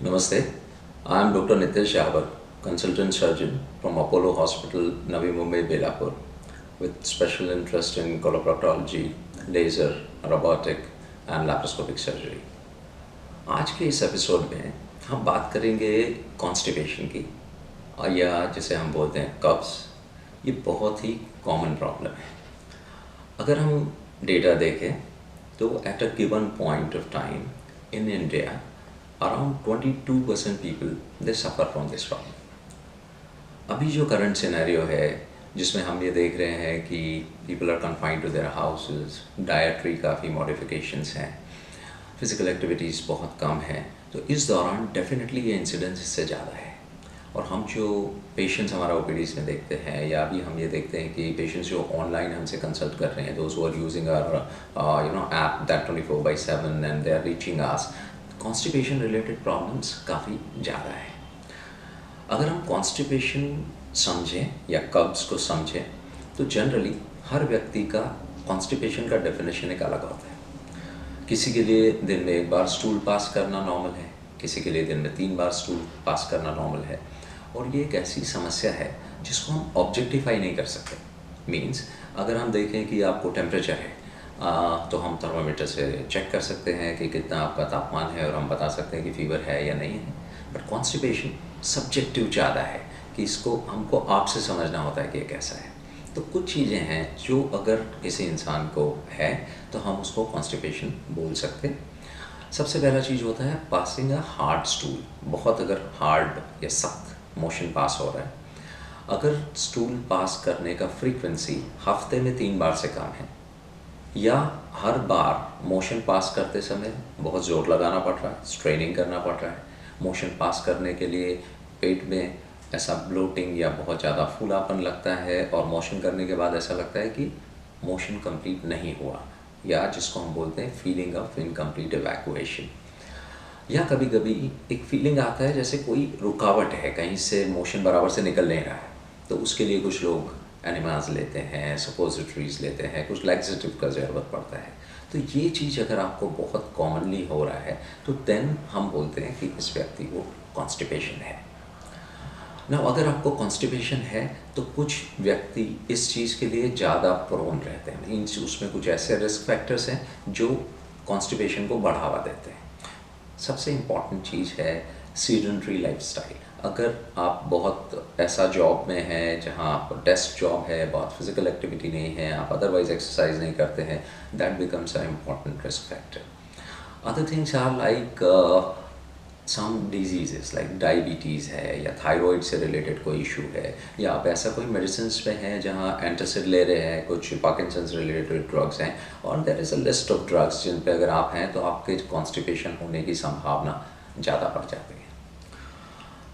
Namaste. I am Dr. Nitesh Jhabbar, consultant surgeon from Apollo Hospital, Navi Mumbai, Belapur, with special interest in coloproctology, laser, robotic and laparoscopic surgery. आज के इस episode में हम बात करेंगे constipation की या जिसे हम बोलते हैं कब्स। ये बहुत ही कॉमन प्रॉब्लम है। अगर हम डेटा देखें तो at a given point of time in India around 22% people they suffer from this problem। अभी जो करंट सिनेरियो है जिसमें हम ये देख रहे हैं कि people are confined to their houses, dietary काफ़ी मॉडिफिकेशंस हैं, फिज़िकल एक्टिविटीज़ बहुत कम हैं, तो इस दौरान डेफिनेटली ये इंसिडेंस इससे ज़्यादा है। और हम जो पेशेंट्स हमारा ओपीडीज़ में देखते हैं या अभी हम ये देखते हैं कि पेशेंट्स जो ऑनलाइन हमसे कंसल्ट कर रहे हैं, those who are using our app that 24/7 and they are reaching us, constipation related problems काफ़ी ज़्यादा है। अगर हम कॉन्स्टिपेशन समझें या कब्ज़ को समझें तो जनरली हर व्यक्ति का कॉन्स्टिपेशन का डेफिनेशन एक अलग होता है। किसी के लिए दिन में एक बार स्टूल पास करना नॉर्मल है, किसी के लिए दिन में 3 बार स्टूल पास करना नॉर्मल है। और ये एक ऐसी समस्या है जिसको हम ऑब्जेक्टिफाई नहीं कर सकते। मीन्स अगर हम देखें कि आपको टेम्परेचर है तो हम थर्मामीटर से चेक कर सकते हैं कि कितना आपका तापमान है और हम बता सकते हैं कि फीवर है या नहीं है। बट कॉन्स्टिपेशन सब्जेक्टिव ज़्यादा है कि इसको हमको आपसे समझना होता है कि ये कैसा है। तो कुछ चीज़ें हैं जो अगर किसी इंसान को है तो हम उसको कॉन्स्टिपेशन बोल सकते हैं। सबसे पहला चीज़ होता है पासिंग अ हार्ड स्टूल। बहुत अगर हार्ड या सख्त मोशन पास हो रहा है, अगर स्टूल पास करने का फ्रीक्वेंसी हफ्ते में 3 बार से कम है या हर बार मोशन पास करते समय बहुत ज़ोर लगाना पड़ रहा है, स्ट्रेनिंग करना पड़ रहा है, मोशन पास करने के लिए पेट में ऐसा ब्लोटिंग या बहुत ज़्यादा फूलापन लगता है और मोशन करने के बाद ऐसा लगता है कि मोशन कंप्लीट नहीं हुआ, या जिसको हम बोलते हैं फीलिंग ऑफ इनकम्प्लीट इवैक्यूएशन। या कभी कभी एक फीलिंग आता है जैसे कोई रुकावट है, कहीं से मोशन बराबर से निकल नहीं रहा है, तो उसके लिए कुछ लोग एनिमास लेते हैं, सपोजिटरीज लेते हैं, कुछ लैक्सेटिव का ज़रूरत पड़ता है। तो ये चीज़ अगर आपको बहुत कॉमनली हो रहा है तो देन हम बोलते हैं कि इस व्यक्ति को कॉन्स्टिपेशन है ना। अगर आपको कॉन्स्टिपेशन है तो कुछ व्यक्ति इस चीज़ के लिए ज़्यादा प्रोन रहते हैं। मीन्स उसमें कुछ ऐसे रिस्क फैक्टर्स हैं जो कॉन्स्टिपेशन को बढ़ावा देते हैं। सबसे इम्पॉर्टेंट चीज़ है सीडेंटरी लाइफस्टाइल। अगर आप बहुत ऐसा जॉब में हैं जहां आप डेस्क जॉब है, बहुत फिजिकल एक्टिविटी नहीं है, आप अदरवाइज एक्सरसाइज नहीं करते हैं, that becomes a important risk factor. Other things are like some disease like diabetes है या थायराइड से रिलेटेड कोई इशू है, या आप ऐसा कोई मेडिसिन पे हैं जहां एंटासिड ले रहे हैं, कुछ पार्किंसंस रिलेटेड ड्रग्स हैं, और there is a list of drugs जिन पे अगर आप हैं तो आपके कॉन्स्टिपेशन होने की संभावना ज़्यादा बढ़ जाती है।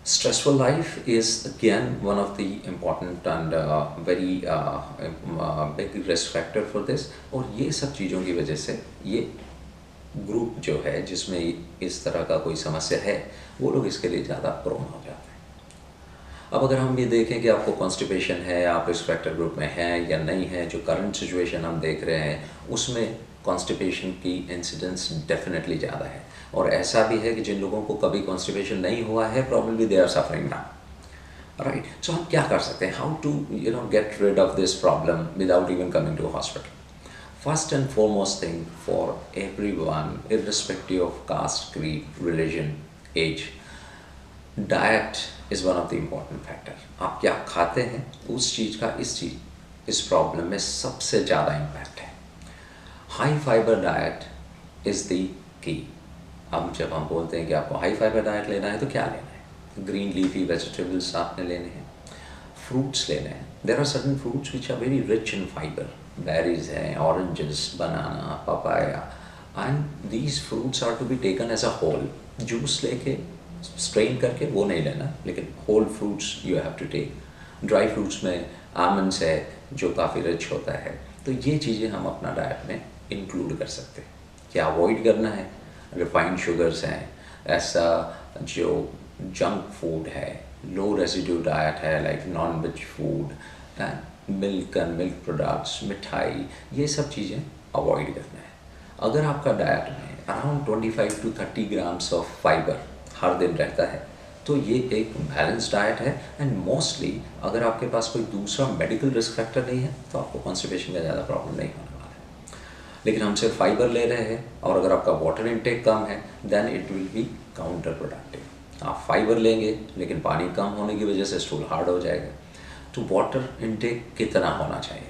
Stressful life is again one of the important and very big risk factor for this। और ये सब चीज़ों की वजह से ये ग्रुप जो है जिसमें इस तरह का कोई समस्या है वो लोग इसके लिए ज़्यादा प्रोन हो जाते हैं। अब अगर हम ये देखें कि आपको कॉन्स्टिपेशन है, आप रिस्क फैक्टर ग्रुप में हैं या नहीं है, जो करंट सिचुएशन हम देख रहे हैं उसमें कॉन्स्टिपेशन की इंसिडेंस डेफिनेटली ज़्यादा है। और ऐसा भी है कि जिन लोगों को कभी कॉन्स्टिपेशन नहीं हुआ है probably they are suffering now, right. So हम क्या कर सकते हैं, how to get rid of this problem without even coming to hospital. First and foremost thing for everyone, irrespective of caste, creed, religion, age, diet is one of the important factor। आप क्या खाते हैं उस चीज़ का इस problem में सबसे ज़्यादा इम्पैक्ट है। High fibre diet is the key. अब जब हम बोलते हैं कि आपको हाई फाइबर डाइट लेना है तो क्या लेना है, ग्रीन लीफी वेजिटेबल्स आपने लेने हैं, फ्रूट्स लेने हैं। There are certain fruits which are very rich in fibre, berries हैं, oranges, banana, papaya, and these fruits are to be taken as a whole. Juice लेके स्ट्रेन करके वो नहीं लेना, लेकिन whole fruits you have to take. Dry fruits में almonds है जो काफ़ी रिच होता है, तो ये चीज़ें हम अपना डाइट में इंक्लूड कर सकते हैं। क्या अवॉइड करना है, रिफाइंड शुगर्स हैं, ऐसा जो जंक फूड है, लो रेसिड्यू डाइट है like non veg food and milk and milk products, मिठाई, ये सब चीज़ें अवॉइड करना है। अगर आपका डाइट में around 25 to 30 grams of fibre, हर दिन रहता है, तो ये एक बैलेंस डाइट है। एंड मोस्टली अगर आपके पास कोई दूसरा मेडिकल रिस्क फैक्टर नहीं है तो आपको कॉन्स्टिपेशन का ज़्यादा प्रॉब्लम नहीं होने वाला है। लेकिन हम सिर्फ फाइबर ले रहे हैं और अगर आपका वाटर इनटेक कम है then it will be counterproductive. आप फाइबर लेंगे लेकिन पानी कम होने की वजह से स्टूल हार्ड हो जाएगा। तो वाटर इनटेक कितना होना चाहिए?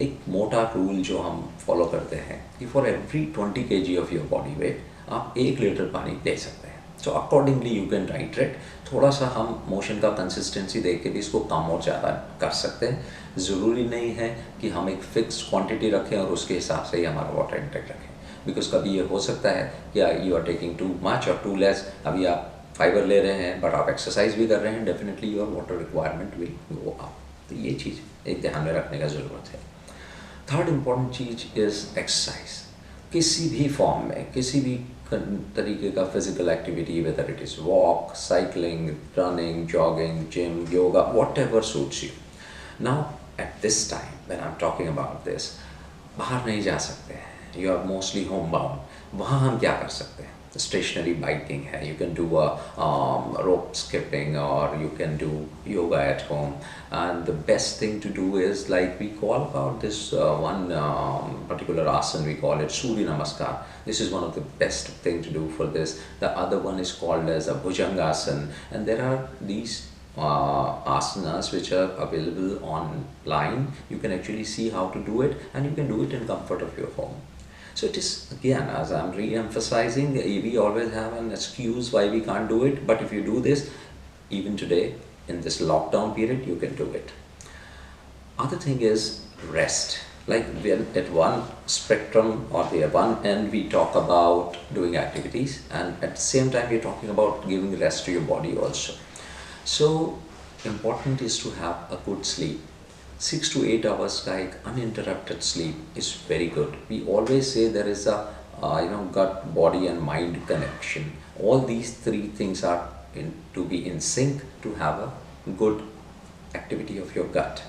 एक मोटा रूल जो हम फॉलो करते हैं कि for every 20 kg of your body weight आप 1 लीटर पानी दे सकते हैं। So accordingly you can titrate. थोड़ा सा हम मोशन का कंसिस्टेंसी देख के भी इसको कम और ज़्यादा कर सकते हैं। ज़रूरी नहीं है कि हम एक फिक्स क्वांटिटी रखें और उसके हिसाब से ही हमारा वाटर इंटेक रखें, बिकॉज कभी ये हो सकता है कि you are taking too much और टू लेस। अभी आप फाइबर ले रहे हैं बट आप एक्सरसाइज भी कर रहे हैं, definitely your water requirement will go up. तो ये चीज़ एक ध्यान में रखने का ज़रूरत है। थर्ड इम्पॉर्टेंट चीज़ इज़ एक्सरसाइज। किसी भी फॉर्म में, किसी भी तरीके का physical activity, whether it is walk, cycling, running, jogging, gym, yoga, whatever suits you. Now at this time when I am talking about this, बाहर नहीं जा सकते हैं, you are mostly home bound. वहाँ हम क्या कर सकते हैं? स्टेशनरी बाइकिंग है, you can do rope skipping और you can do yoga at home. And the best thing to do is, like we call about this one particular asana, we call it Surya Namaskar. This is one of the best thing to do for this. The other one is called as a Bhujangasana, and there are these asanas which are available online. You can actually see how to do it and you can do it in comfort of your home. So it is, again, as I'm re-emphasizing, we always have an excuse why we can't do it, but if you do this, even today, in this lockdown period, you can do it. Other thing is rest. Like when at one spectrum or the one end, we talk about doing activities, and at the same time, we're talking about giving rest to your body also. So important is to have a good sleep. 6 to 8 hours का एक uninterrupted sleep is very good. We always say there is a gut, body and mind connection. All these three things are to be in sync to have a good activity of your gut.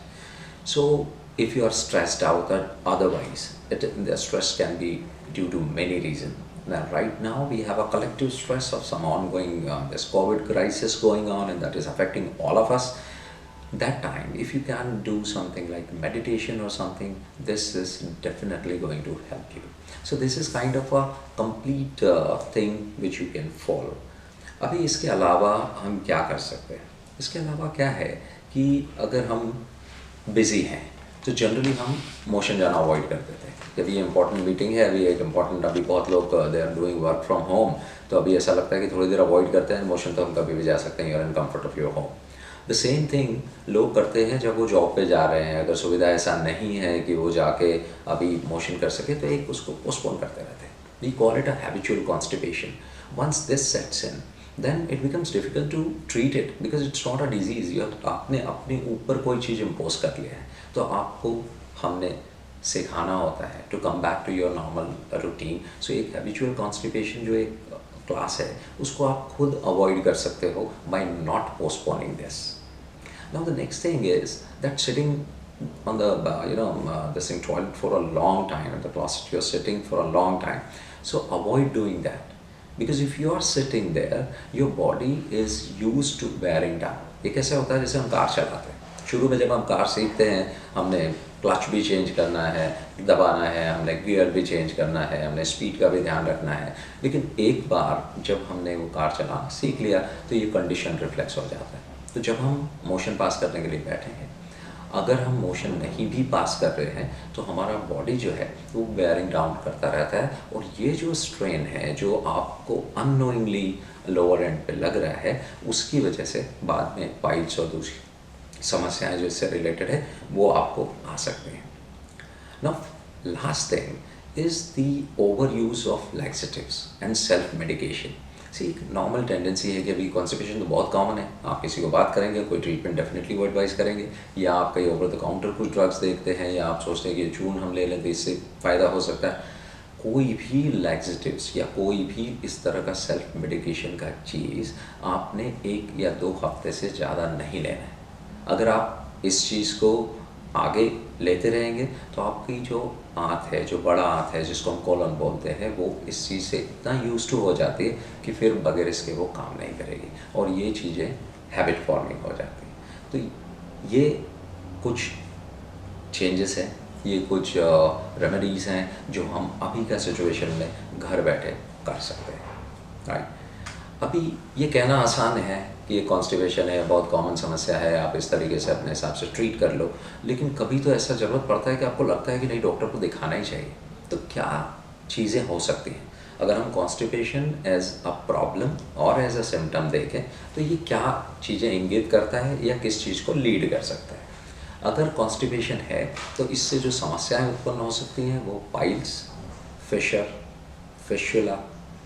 So if you are stressed out or otherwise, the stress can be due to many reasons. Now right now we have a collective stress of some ongoing this COVID crisis going on, and that is affecting all of us. That time, if you can do something like meditation or something, this is definitely going to help you. So this is kind of a complete thing which you can follow. अभी इसके अलावा हम क्या कर सकते हैं? इसके अलावा क्या है कि अगर हम बिज़ी हैं तो जनरली हम मोशन जाना अवॉइड कर देते हैं। जब ये इंपॉर्टेंट मीटिंग है, अभी एक इम्पॉर्टेंट, अभी बहुत लोग they are doing work from home, तो अभी ऐसा लगता है कि थोड़ी देर अवॉइड करते हैं मोशन, तो हम कभी भी जा सकते हैं, you're in comfort of your home. The same thing लोग करते हैं जब वो जॉब पे जा रहे हैं, अगर सुविधा ऐसा नहीं है कि वो जाके अभी मोशन कर सके तो एक उसको पोस्टपोन करते रहते हैं। We call it a habitual constipation. Once this sets in then it becomes difficult to treat it, because it's not a disease. आपने अपने ऊपर कोई चीज़ इम्पोज कर लिया है, तो आपको हमने सिखाना होता है to come back to your normal routine. So एक हैबिचुअल कॉन्स्टिपेशन जो एक क्लास है उसको आप खुद अवॉइड कर सकते हो by not postponing this. Now the next thing is that sitting on the this thing toilet for a long time, in the closet you're sitting for a long time. So avoid doing that, because if you are sitting there, your body is used to wearing down. ये कैसे होता है? जैसे हम car चलाते हैं, शुरू में जब हम कार सीखते हैं हमने क्लच भी चेंज करना है, दबाना है, हमने गियर भी चेंज करना है, हमने स्पीड का भी ध्यान रखना है। लेकिन एक बार जब हमने वो कार चलाना सीख लिया तो ये कंडीशन रिफ्लेक्स हो जाता है। तो जब हम मोशन पास करने के लिए बैठेंगे, अगर हम मोशन नहीं भी पास कर रहे हैं तो हमारा बॉडी जो है वो बेयरिंग डाउन करता रहता है, और ये जो स्ट्रेन है जो आपको अननोइंगली लोअर एंड पे लग रहा है, उसकी वजह से बाद में पाइल्स और दूसरी समस्याएं जो इससे रिलेटेड है वो आपको आ सकती हैं। Now last thing is the over use of laxatives and self medication. एक नॉर्मल टेंडेंसी है कि अभी कॉन्स्टिपेशन तो बहुत कॉमन है, आप किसी को बात करेंगे कोई ट्रीटमेंट डेफिनेटली वो एडवाइस करेंगे, या आप कहीं ओवर द काउंटर कुछ ड्रग्स देखते हैं, या आप सोचते हैं कि चून हम ले लें तो इससे फ़ायदा हो सकता है। कोई भी लैक्सेटिव्स या कोई भी इस तरह का सेल्फ मेडिकेशन का चीज़ आपने 1 या 2 हफ्ते से ज़्यादा नहीं लेना है। अगर आप इस चीज़ को आगे लेते रहेंगे तो आपकी जो आंत है, जो बड़ा आंत है जिसको हम कोलन बोलते हैं, वो इस चीज़ से इतना यूज टू हो जाती है कि फिर बगैर इसके वो काम नहीं करेगी और ये चीज़ें हैबिट फॉर्मिंग हो जाती हैं। तो ये कुछ चेंजेस हैं, ये कुछ रेमेडीज़ हैं जो हम अभी का सिचुएशन में घर बैठे कर सकते हैं, राइट। अभी ये कहना आसान है कि ये कॉन्स्टिपेशन है, बहुत कॉमन समस्या है, आप इस तरीके से अपने हिसाब से ट्रीट कर लो, लेकिन कभी तो ऐसा ज़रूरत पड़ता है कि आपको लगता है कि नहीं, डॉक्टर को दिखाना ही चाहिए। तो क्या चीज़ें हो सकती हैं अगर हम कॉन्स्टिपेशन एज अ प्रॉब्लम और एज अ सिम्टम देखें, तो ये क्या चीज़ें इंगित करता है या किस चीज़ को लीड कर सकता है। अगर कॉन्स्टिपेशन है तो इससे जो समस्याएं उत्पन्न हो सकती हैं वो पाइल्स, फिशर, फिशुला,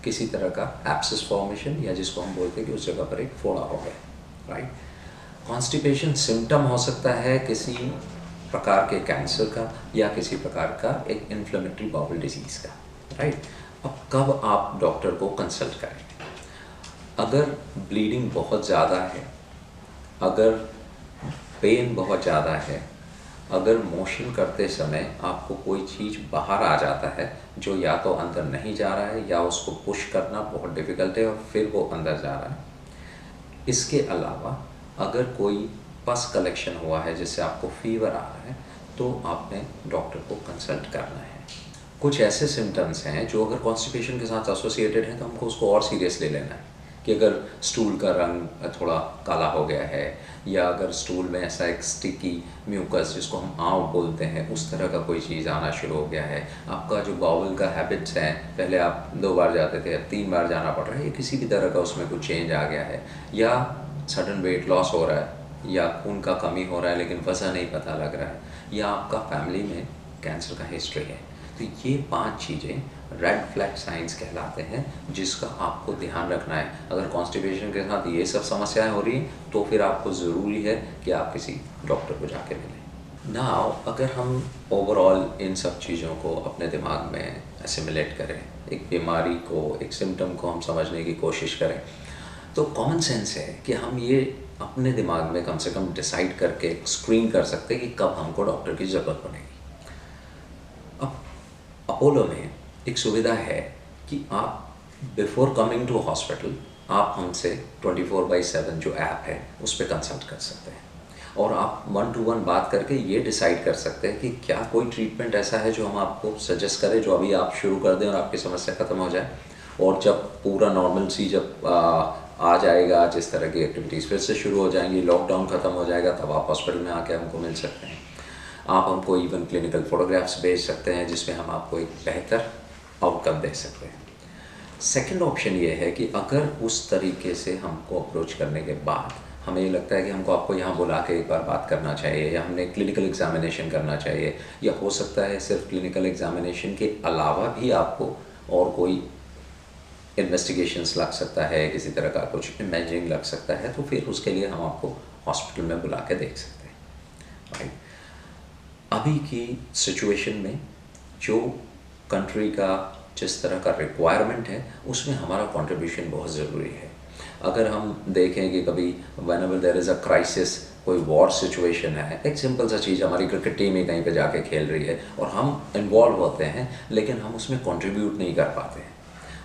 किसी तरह का एब्सेस फॉर्मेशन, या जिसको हम बोलते हैं कि उस जगह पर एक फोड़ा हो गया, राइट। कॉन्स्टिपेशन सिम्टम हो सकता है किसी प्रकार के कैंसर का या किसी प्रकार का एक इन्फ्लेमेटरी बाउल डिजीज़ का, राइट। अब कब आप डॉक्टर को कंसल्ट करेंगे? अगर ब्लीडिंग बहुत ज़्यादा है, अगर पेन बहुत ज़्यादा है, अगर मोशन करते समय आपको कोई चीज़ बाहर आ जाता है जो या तो अंदर नहीं जा रहा है या उसको पुश करना बहुत डिफ़िकल्ट है और फिर वो अंदर जा रहा है, इसके अलावा अगर कोई पस कलेक्शन हुआ है जिससे आपको फीवर आ रहा है, तो आपने डॉक्टर को कंसल्ट करना है। कुछ ऐसे सिम्टम्स हैं जो अगर कॉन्स्टिपेशन के साथ एसोसिएटेड हैं तो हमको उसको और सीरियसली लेना है, कि अगर स्टूल का रंग थोड़ा काला हो गया है, या अगर स्टूल में ऐसा एक स्टिकी म्यूकस जिसको हम आंव बोलते हैं उस तरह का कोई चीज़ आना शुरू हो गया है, आपका जो बाउल का हैबिट्स हैं, पहले आप 2 बार जाते थे अब 3 बार जाना पड़ रहा है, या किसी भी तरह का उसमें कुछ चेंज आ गया है, या सडन वेट लॉस हो रहा है, या खून का कमी हो रहा है लेकिन वजह नहीं पता लग रहा है, या आपका फैमिली में कैंसर का हिस्ट्री है, तो ये 5 चीज़ें रेड फ्लैग साइंस कहलाते हैं जिसका आपको ध्यान रखना है। अगर कॉन्स्टिपेशन के साथ ये सब समस्याएं हो रही हैं तो फिर आपको ज़रूरी है कि आप किसी डॉक्टर को जाके मिलें। नाउ अगर हम ओवरऑल इन सब चीज़ों को अपने दिमाग में एसिमुलेट करें, एक बीमारी को, एक सिम्टम को हम समझने की कोशिश करें, तो कॉमन सेंस है कि हम ये अपने दिमाग में कम से कम डिसाइड करके स्क्रीन कर सकते हैं कि कब हमको डॉक्टर की ज़रूरत पड़ेगी। अब अपोलो में एक सुविधा है कि आप बिफोर कमिंग टू हॉस्पिटल आप हमसे 24/7 जो ऐप है उस पर कंसल्ट कर सकते हैं और आप 1 to 1 बात करके ये डिसाइड कर सकते हैं कि क्या कोई ट्रीटमेंट ऐसा है जो हम आपको सजेस्ट करें, जो अभी आप शुरू कर दें और आपकी समस्या ख़त्म हो जाए। और जब पूरा नॉर्मल सी जब आ जाएगा, जिस तरह की एक्टिविटीज़ फिर से शुरू हो जाएंगी, लॉकडाउन ख़त्म हो जाएगा, तब आप हॉस्पिटल में आके हमको मिल सकते हैं। आप हमको इवन क्लिनिकल फोटोग्राफ्स भेज सकते हैं जिसमें हम आपको एक बेहतर आउटकम दे सकते हैं। सेकंड ऑप्शन ये है कि अगर उस तरीके से हमको अप्रोच करने के बाद हमें ये लगता है कि हमको आपको यहाँ बुला के एक बार बात करना चाहिए, या हमने क्लिनिकल एग्जामिनेशन करना चाहिए, या हो सकता है सिर्फ क्लिनिकल एग्जामिनेशन के अलावा भी आपको और कोई इन्वेस्टिगेशंस लग सकता है, किसी तरह का कुछ इमेजिंग लग सकता है, तो फिर उसके लिए हम आपको हॉस्पिटल में बुला के देख सकते हैं, राइट। अभी की सिचुएशन में जो कंट्री का जिस तरह का रिक्वायरमेंट है उसमें हमारा कंट्रीब्यूशन बहुत ज़रूरी है। अगर हम देखें कि कभी whenever there is a crisis, कोई वॉर सिचुएशन है, एक सिंपल सा चीज़, हमारी क्रिकेट टीम ही कहीं पे जाके खेल रही है और हम इन्वॉल्व होते हैं लेकिन हम उसमें कंट्रीब्यूट नहीं कर पाते हैं।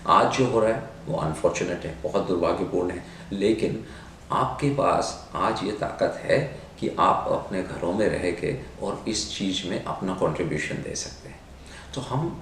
आज जो हो रहा है वो अनफॉर्चुनेट है, बहुत दुर्भाग्यपूर्ण है, लेकिन आपके पास आज ये ताकत है कि आप अपने घरों में रह के और इस चीज़ में अपना कंट्रीब्यूशन दे सकते हैं। तो हम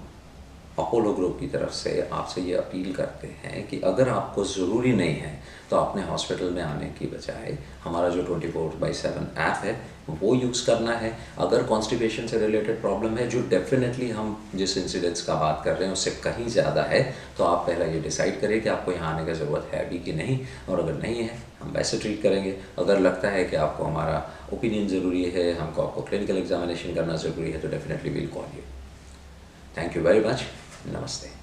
अपोलो ग्रुप की तरफ से आपसे ये अपील करते हैं कि अगर आपको ज़रूरी नहीं है तो अपने हॉस्पिटल में आने की बजाय हमारा जो 24/7 ऐप है वो यूज़ करना है। अगर कॉन्स्टिपेशन से रिलेटेड प्रॉब्लम है, जो डेफिनेटली हम जिस इंसिडेंट्स का बात कर रहे हैं उससे कहीं ज़्यादा है, तो आप पहला ये डिसाइड करिए कि आपको यहाँ आने की ज़रूरत है भी कि नहीं, और अगर नहीं है हम वैसे ट्रीट करेंगे। अगर लगता है कि आपको हमारा ओपिनियन ज़रूरी है, हमको आपको क्लिनिकल एग्जामिनेशन करना ज़रूरी है, तो definitely will call you. Thank you very much. नमस्ते।